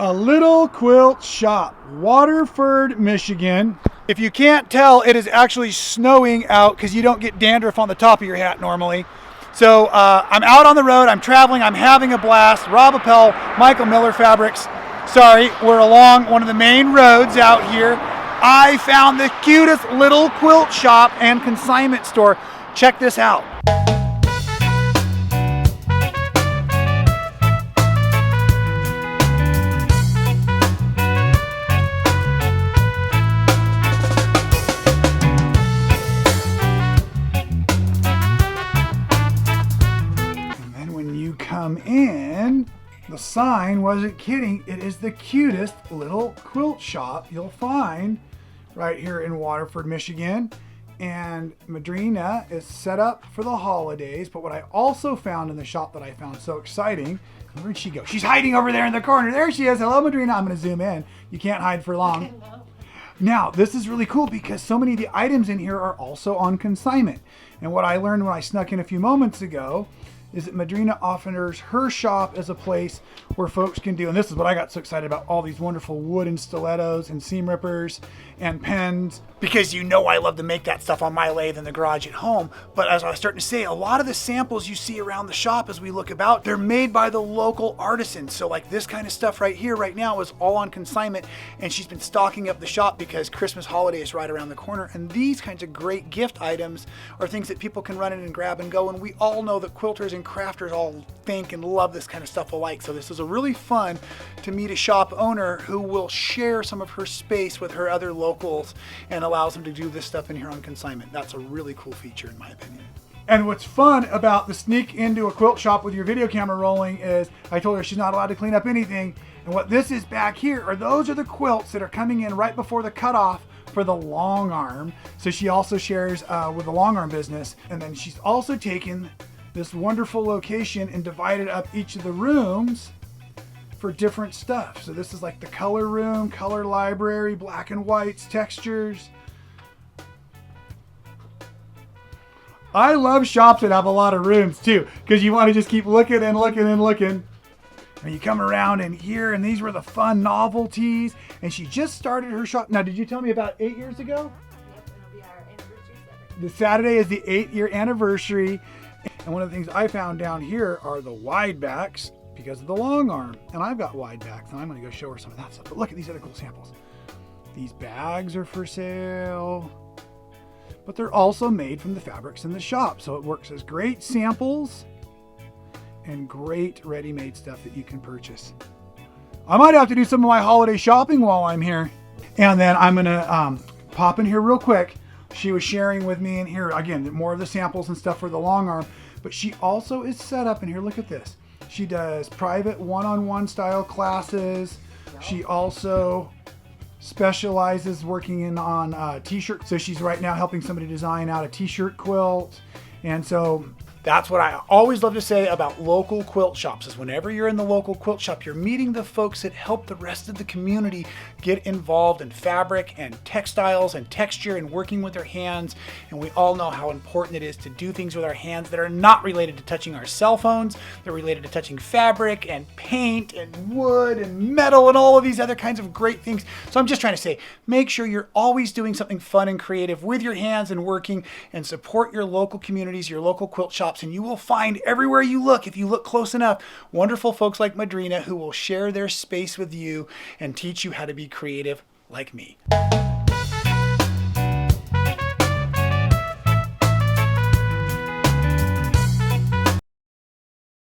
A Little Quilt Shop, Waterford, Michigan. If you can't tell, it is actually snowing out because you don't get dandruff on the top of your hat normally. So I'm out on the road, I'm traveling, I'm having a blast. Rob Appell, Michael Miller Fabrics. Sorry, we're along one of the main roads out here. I found the cutest little quilt shop and consignment store. Check this out. Come in, the sign wasn't kidding. It is the cutest little quilt shop you'll find right here in Waterford, Michigan. And Madrina is set up for the holidays. But what I also found in the shop that I found so exciting, where'd she go? She's hiding over there in the corner. There she is. Hello, Madrina. I'm going to zoom in. You can't hide for long. Now, this is really cool because so many of the items in here are also on consignment. And what I learned when I snuck in a few moments ago is that Madrina offers her shop as a place where folks can do, and this is what I got so excited about, all these wonderful wooden stilettos and seam rippers and pens, because you know I love to make that stuff on my lathe in the garage at home. But as I was starting to say, a lot of the samples you see around the shop as we look about, they're made by the local artisans. So like this kind of stuff right here right now is all on consignment, and she's been stocking up the shop because Christmas holiday is right around the corner. And these kinds of great gift items are things that people can run in and grab and go. And we all know that quilters and crafters all think and love this kind of stuff alike. So this is a really fun to meet a shop owner who will share some of her space with her other locals and allows them to do this stuff in here on consignment. That's a really cool feature in my opinion. And what's fun about the sneak into a quilt shop with your video camera rolling is I told her she's not allowed to clean up anything. And what this is back here those are the quilts that are coming in right before the cutoff for the long arm. So she also shares with the long arm business. And then she's also taken this wonderful location and divided up each of the rooms for different stuff. So this is like the color room, color library, black and whites, textures. I love shops that have a lot of rooms too, because you want to just keep looking and looking and looking. And you come around in here, and these were the fun novelties. And she just started her shop. Now, did you tell me about 8 years ago? Yep, it'll be our anniversary Saturday. The Saturday is the 8-year anniversary. And one of the things I found down here are the wide backs because of the long arm. And I've got wide backs, and I'm going to go show her some of that stuff. But look at these other cool samples. These bags are for sale, but they're also made from the fabrics in the shop. So it works as great samples and great ready-made stuff that you can purchase. I might have to do some of my holiday shopping while I'm here. And then I'm going to pop in here real quick. She was sharing with me in here, again, more of the samples and stuff for the long arm, but she also is set up in here. Look at this. She does private one-on-one style classes. She also specializes working on t-shirts. So she's right now helping somebody design out a t-shirt quilt. And so that's what I always love to say about local quilt shops is whenever you're in the local quilt shop, you're meeting the folks that help the rest of the community get involved in fabric and textiles and texture and working with their hands. And we all know how important it is to do things with our hands that are not related to touching our cell phones. They're related to touching fabric and paint and wood and metal and all of these other kinds of great things. So I'm just trying to say, make sure you're always doing something fun and creative with your hands and working, and support your local communities, your local quilt shops. And you will find everywhere you look, if you look close enough, wonderful folks like Madrina who will share their space with you and teach you how to be creative like me.